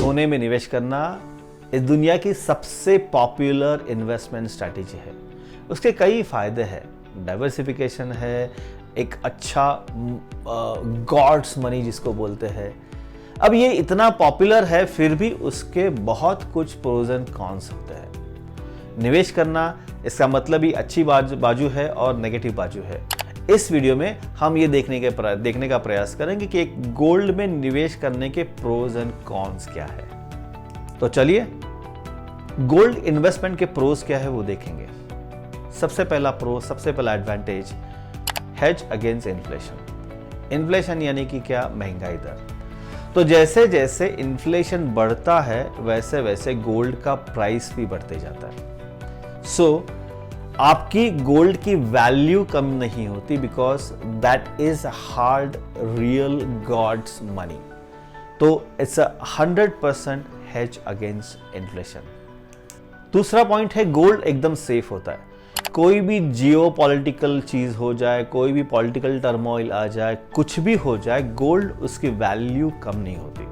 सोने में निवेश करना इस दुनिया की सबसे पॉपुलर इन्वेस्टमेंट स्ट्रैटेजी है। उसके कई फायदे हैं, डाइवर्सिफिकेशन है, एक अच्छा गॉड्स मनी जिसको बोलते हैं। अब ये इतना पॉपुलर है फिर भी उसके बहुत कुछ प्रोज एंड कॉन्स होते हैं। निवेश करना इसका मतलब ही अच्छी बाजू है और नेगेटिव बाजू है। इस वीडियो में हम ये देखने का प्रयास करेंगे कि एक गोल्ड में निवेश करने के प्रोज एंड कॉन्स क्या है। तो चलिए गोल्ड इन्वेस्टमेंट के प्रोज क्या है वो देखेंगे। सबसे पहला advantage, hedge against inflation. Inflation यानी कि क्या? महंगाई दर। तो जैसे जैसे इन्फ्लेशन बढ़ता है वैसे वैसे गोल्ड का प्राइस भी बढ़ते जाता है। सो आपकी गोल्ड की वैल्यू कम नहीं होती, because that is hard real God's money. तो इट्स 100% हेज अगेंस्ट इन्फ्लेशन। दूसरा पॉइंट है, गोल्ड एकदम सेफ होता है। कोई भी जियो पॉलिटिकल चीज हो जाए, कोई भी पॉलिटिकल टर्मोइल आ जाए, कुछ भी हो जाए, गोल्ड उसकी वैल्यू कम नहीं होती।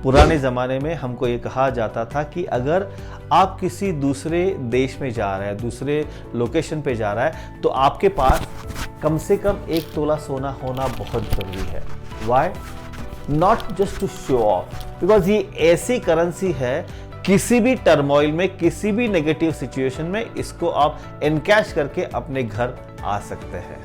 पुराने जमाने में हमको ये कहा जाता था कि अगर आप किसी दूसरे देश में जा रहे हैं, दूसरे लोकेशन पे जा रहा है, तो आपके पास कम से कम 1 तोला सोना होना बहुत जरूरी है। Why? Not just to show off, because ये ऐसी करेंसी है, किसी भी टर्मोइल में, किसी भी नेगेटिव सिचुएशन में इसको आप एनकैश करके अपने घर आ सकते हैं।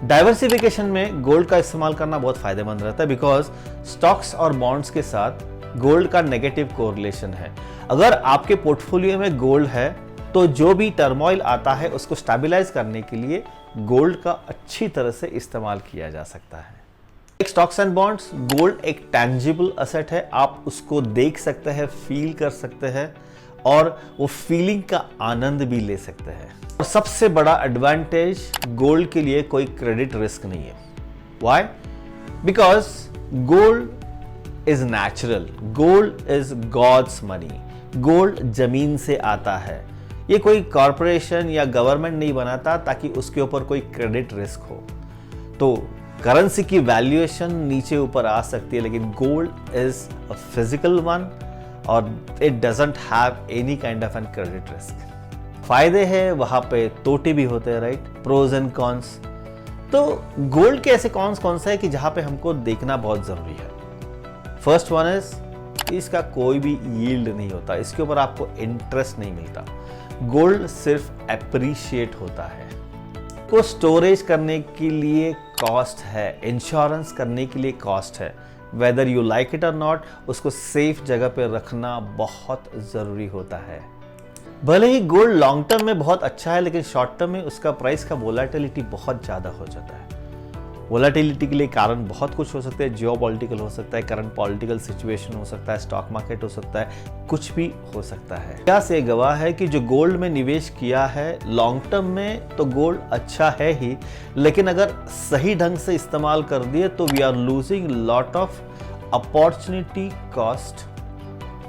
डाइवर्सिफिकेशन में गोल्ड का इस्तेमाल करना बहुत फायदेमंद रहता है, बिकॉज स्टॉक्स और बॉन्ड्स के साथ गोल्ड का नेगेटिव कोरिलेशन है। अगर आपके पोर्टफोलियो में गोल्ड है तो जो भी टर्मोइल आता है उसको स्टेबलाइज करने के लिए गोल्ड का अच्छी तरह से इस्तेमाल किया जा सकता है। स्टॉक्स एंड बॉन्ड्स, गोल्ड एक टैंजिबल असेट है। आप उसको देख सकते हैं, फील कर सकते हैं और वो फीलिंग का आनंद भी ले सकते हैं। और सबसे बड़ा एडवांटेज, गोल्ड के लिए कोई क्रेडिट रिस्क नहीं है। Why? Because gold is natural, gold is God's money. Gold जमीन से आता है। ये कोई कॉरपोरेशन या गवर्नमेंट नहीं बनाता ताकि उसके ऊपर कोई क्रेडिट रिस्क हो। तो करेंसी की वैल्यूएशन नीचे ऊपर आ सकती है, लेकिन gold is a physical one और it doesn't have any kind of an credit risk. फायदे हैं वहां पे, तोटे भी होते हैं, राइट? Pros and cons. तो गोल्ड के ऐसे कॉन्स कौन सा है कि जहां पे हमको देखना बहुत जरूरी है। फर्स्ट वन इज, इसका कोई भी यील्ड नहीं होता, इसके ऊपर आपको इंटरेस्ट नहीं मिलता। गोल्ड सिर्फ एप्रिशिएट होता है। को स्टोरेज करने के लिए कॉस्ट है, इंश्योरेंस करने के लिए कॉस्ट है। वेदर यू लाइक इट और नॉट, उसको सेफ जगह पे रखना बहुत जरूरी होता है। भले ही गोल्ड लॉन्ग टर्म में बहुत अच्छा है, लेकिन शॉर्ट टर्म में उसका प्राइस का वोलेटिलिटी बहुत ज्यादा हो जाता है। वोलेटिलिटी के लिए कारण बहुत कुछ हो सकते हैं, जियोपॉलिटिकल हो सकता है, करंट पॉलिटिकल सिचुएशन हो सकता है, स्टॉक मार्केट हो सकता है, कुछ भी हो सकता है। क्या से गवाह है कि जो गोल्ड में निवेश किया है लॉन्ग टर्म में तो गोल्ड अच्छा है ही, लेकिन अगर सही ढंग से इस्तेमाल कर दिए तो we are losing lot of opportunity cost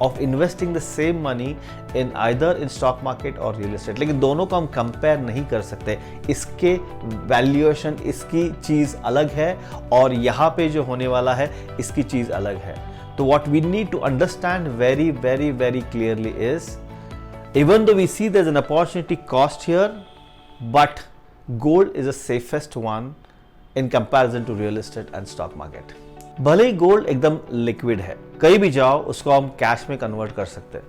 of investing the same money in either in stock market और रियल एस्टेट। लेकिन दोनों को हम कंपेयर नहीं कर सकते। इसके वैल्यूएशन, इसकी चीज अलग है और यहाँ पे जो होने वाला है इसकी चीज अलग है। तो what we need to understand very very very clearly is, even though we see there is an opportunity cost here, but gold is the safest one in comparison to real estate and stock market. भले ही gold एकदम liquid है, कहीं भी जाओ उसको हम cash में कन्वर्ट कर सकते हैं,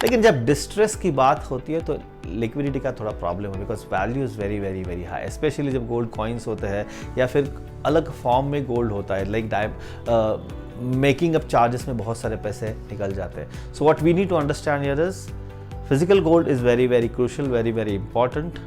लेकिन जब डिस्ट्रेस की बात होती है तो लिक्विडिटी का थोड़ा प्रॉब्लम है, because value is very very very high. Specially जब गोल्ड कॉइन्स होते हैं या फिर अलग फॉर्म में गोल्ड होता है, लाइक मेकिंग अप चार्जेस में बहुत सारे पैसे निकल जाते हैं। So what we need to understand here is, physical gold is very very crucial, very very important,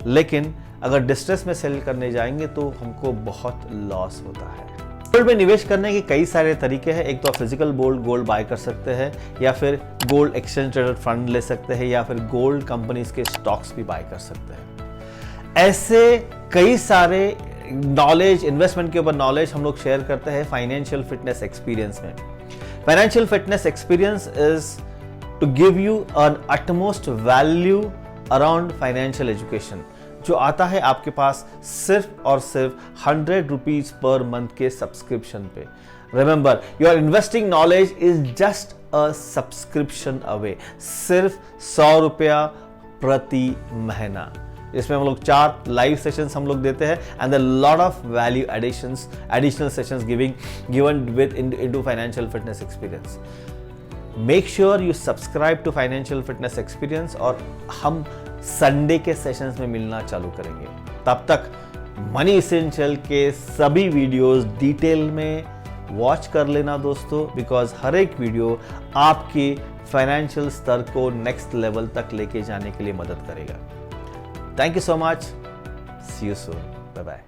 लेकिन अगर डिस्ट्रेस में सेल करने जाएंगे तो हमको बहुत लॉस होता है। गोल्ड में निवेश करने के कई सारे तरीके हैं। एक तो फिजिकल गोल्ड बाय कर सकते हैं, या फिर गोल्ड एक्सचेंज ट्रेडेड फंड ले सकते हैं, या फिर गोल्ड कंपनीज के स्टॉक्स भी बाय कर सकते हैं। ऐसे कई सारे नॉलेज, इन्वेस्टमेंट के ऊपर नॉलेज हम लोग शेयर करते हैं फाइनेंशियल फिटनेस एक्सपीरियंस में। Financial fitness experience is to give you an utmost value around financial education, जो आता है आपके पास सिर्फ और सिर्फ 100 रुपीज पर मंथ के सब्सक्रिप्शन पे। Remember, your investing knowledge is just a subscription away. सिर्फ 100 रुपया प्रति महीना। इसमें हम लोग 4 लाइव सेशंस हम लोग देते हैं and lot of value additional sessions given with into financial fitness experience. Make sure you subscribe to financial fitness experience और हम संडे के सेशंस में मिलना चालू करेंगे। तब तक मनी एसेंशियल के सभी वीडियोस डिटेल में वॉच कर लेना दोस्तों, बिकॉज हर एक वीडियो आपके फाइनेंशियल स्तर को नेक्स्ट लेवल तक लेके जाने के लिए मदद करेगा। Thank you so much. See you soon. Bye-bye.